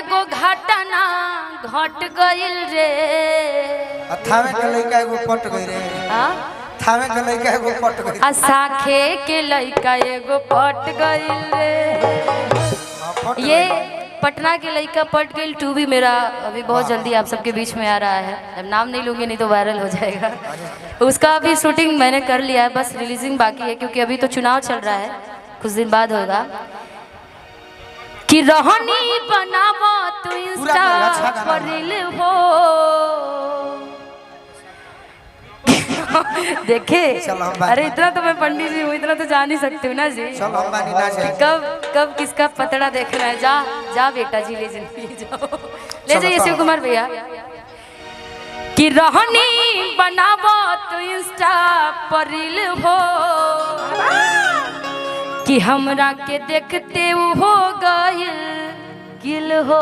बेगो घटना घट गइल रे। थावे के लइका एगो पट गई रे। हां थावे के लइका एगो पट गई। आ साखे के लइका एगो पट गइल रे। ये पटना के लइका पट गइल 2 भी मेरा अभी बहुत जल्दी आप सबके बीच में आ रहा है। अब नाम नहीं लूंगी नहीं तो वायरल हो जाएगा। उसका अभी शूटिंग मैंने कर लिया है, बस रिलीजिंग बाकी है क्योंकि अभी तो चुनाव चल रहा है, कुछ दिन बाद होगा। कि रहनी बनावा तू इंस्टा पर रील हो। देखे अरे इतना तो मैं पंडित जी हूँ, इतना तो जान ही सकती हूँ ना जी। कब किसका पतड़ा देखना है। जा बेटा जी ले जाओ, ले जाइए शिव कुमार भैया। कि रहनी बनावा तो इंस्टा पर रील हो। कि हमरा के देखते हो गिल हो।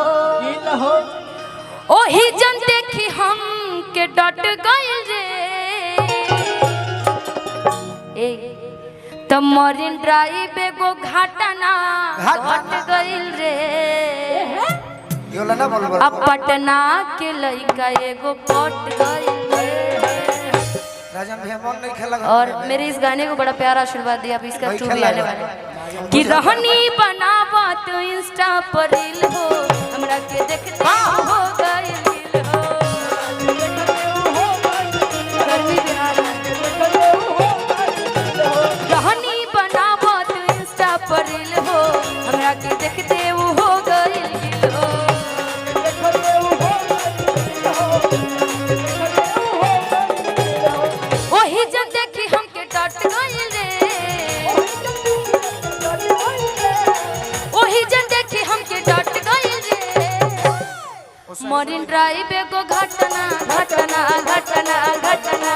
ओही जन देखी हम के डट गइल रे। त मरीन ड्राइव एगो घटना घट गइल रे। अब पटना के लइका एगो पट गइल रे। और मेरे इस गाने को बड़ा प्यारा आशीर्वाद दिया। अभी इसका 2 भी आने वाला है। कि रहनी बनावा तो इंस्टा पर रील हो। हमरा के देखते हो गइल हो। गर्मी बिहार में रहनी बनावा तो इंस्टा पर रील हो। हमरा के देखते हो गइल हो। वही जब देखी हमके डट गइल रे। वही जब देखी हमके डट गइल रे। मरीन ड्राइव एगो घटना घटना घटना घटना।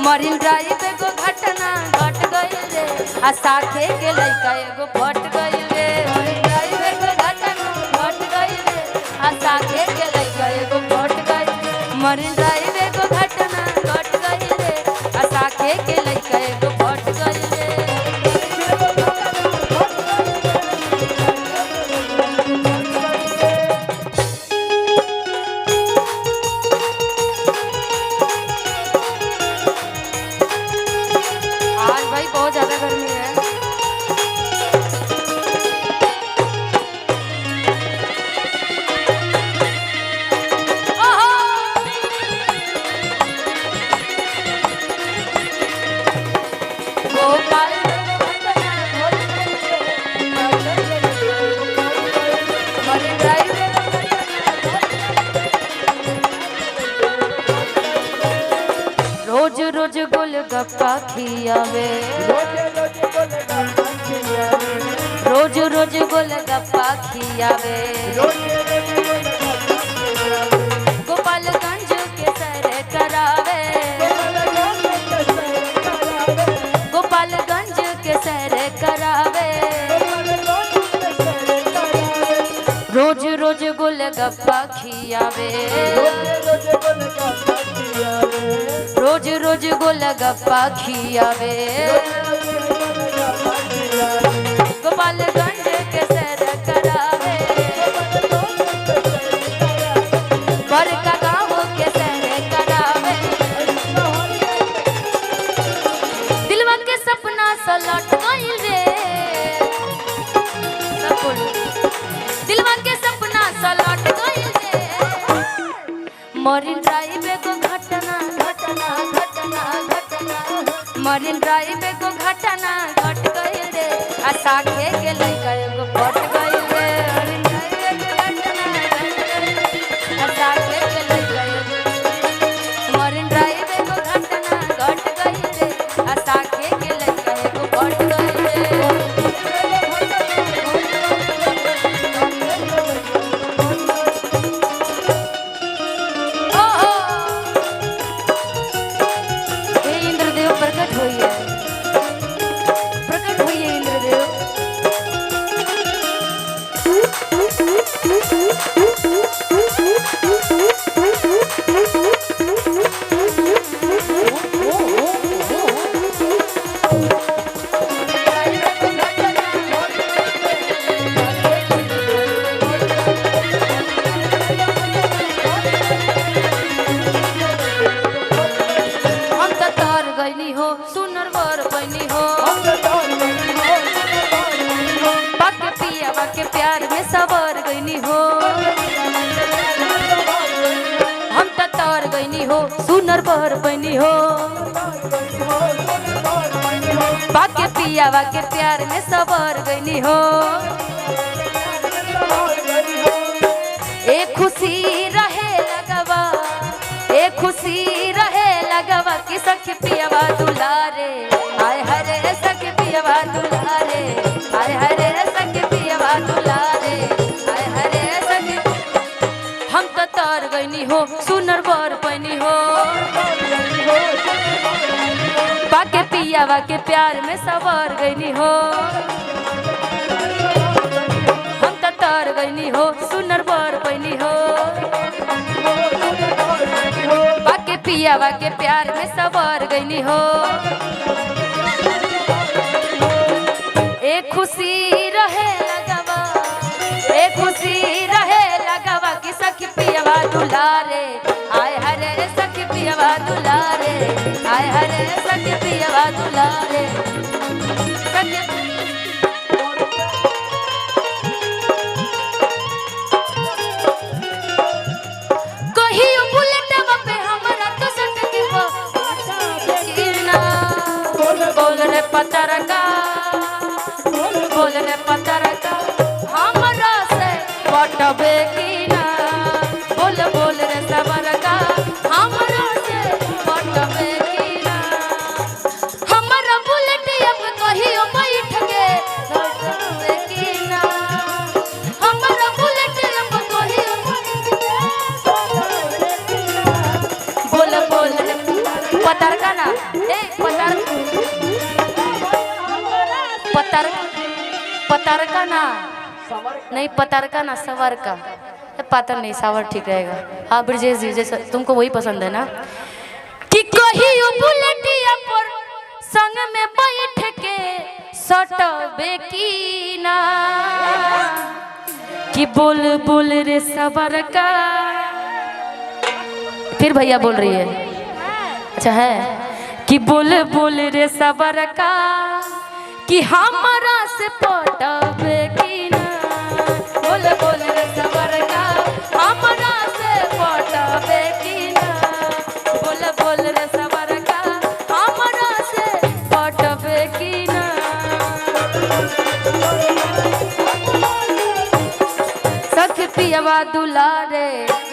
मरीन ड्राइव एगो घटना घट गइल रे। आ साखे के लइका एगो फट गइल रे। मरीन ड्राइव एगो घटना घट गइल रे। आ साखे के लइका एगो फट गइल। मरीन ड्राइव एगो घटना घट गइल रे। आ साखे के लइका एगो फट गइल रे। आज भाई बहुत ज्यादा गर्मी है। रोज रोज गोलगप्पा खियावे। रोज रोज गोलगप्पा खियावे। गोपालगंज के सैर करावे। गोपालगंज के सैर करावे। रोज रोज गोलगप्पा खियावे। रोज रोज गोलगप्पा खियावे। गोपालगंज के सैर करावे। बड़का गाँव के सैर करावे। दिलवा के सपना सलट गइल रे। दिलवा के सपना सलट गइल रे। मरीन ड्राइव एगो घटना घटना घटना घटना। मरीन ड्राइव एगो घटना घट गइल रे। आ साखे के लइका एगो पट गइल रे। मरीन ड्राइव एगो घटना घट गइल रे। आ साखे के लइका एगो। मरीन ड्राइव एगो घटना घट गइल रे। आ साखे के लइका एगो पट गइल रे। प्रकट होइए इंद्रदेव। गईनी हो हम तो तर गईनी हो सुनर बर बनी हो बाके पियावा के प्यार में सबर गईनी हो एक खुशी रहे लगवा एक खुशी रहे लगवा कि सखी पियावा दुलारे आय हरे सखी पियावा दुलारे आय हरे सखी पियावा दुलारे आय हरे सखी हम तो तर गईनी हो सुनर बर बनी हो बाके पियावा के प्यार में सवर गईनी हो हम तो तर गईनी हो सुनर बर बनी हो बाके पियावा के प्यार में सवर गईनी हो एक खुशी रहे लगवा एक खुशी रहे लगवा कि सखी पियावा दुलारे आय हरे सखी पियावा दुलारे आय हरे सखी पियावा दुलारे कहियो बुलेटवा पे हमरा तो सटकी वो गिरना बोल रे पतरका बोल रे पतरका हमरा से पटबे की ना बोल बोल रे सबरका हमरा से पटबे की ना हमरा बुलेट अब कहियो बैठ के पटबे की ना हमरा बुलेट अब कहियो बोल बोल रे पतरका ना ए पतरका ना नहीं पतरका ना सवर का पातर नहीं सावर ठीक रहेगा। हाँ ब्रजेश जी जैसा तुमको वही पसंद है ना कि कहियो बुलेटिया पर संग में बैठ के सटबे की ना कि बोल बोल रे सवर का फिर भैया बोल रही है अच्छा है कि बोल बोल रे सबर का कि हमारा से पटबे की ना बोल बोल रे सबर का हमारा से पटबे की ना बोल बोल रे सबर का हमारा से पटबे की ना सखी पियावा दुलारे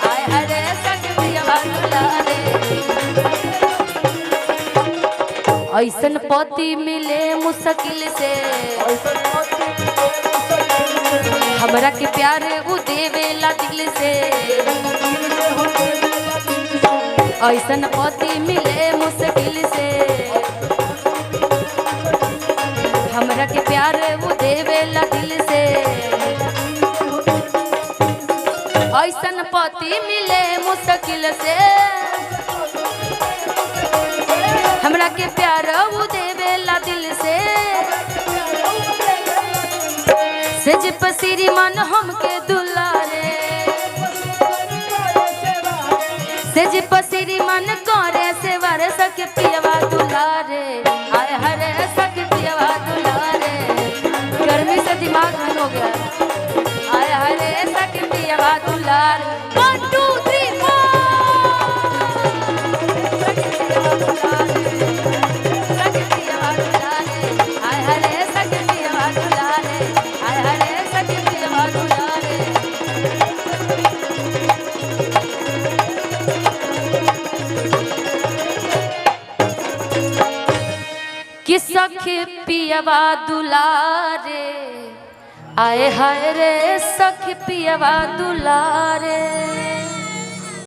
आय हरे सखी पियावा दुलारे ऐसन पति मिले मुश्किल से हमरा के प्यार उ देवेला दिल से ऐसन पति मिले मुश्किल से हमरा के प्यार उ देवेला दिल से ऐसन पति मिले मुश्किल से हमरा के प्यार उ देवेला दिल से सेज पसीरी मन हमके दुलारे सेज पसीरी मन करे से वारे सखी पियावा दुलारे आय हरे सखी पियावा दुलारे गर्मी से दिमाग हन हो गया आय हरे सखी पियावा दुलारे 1 2 3 कि सखी पियावा दुलारे आए हाय रे सखी पियावा दुलारे।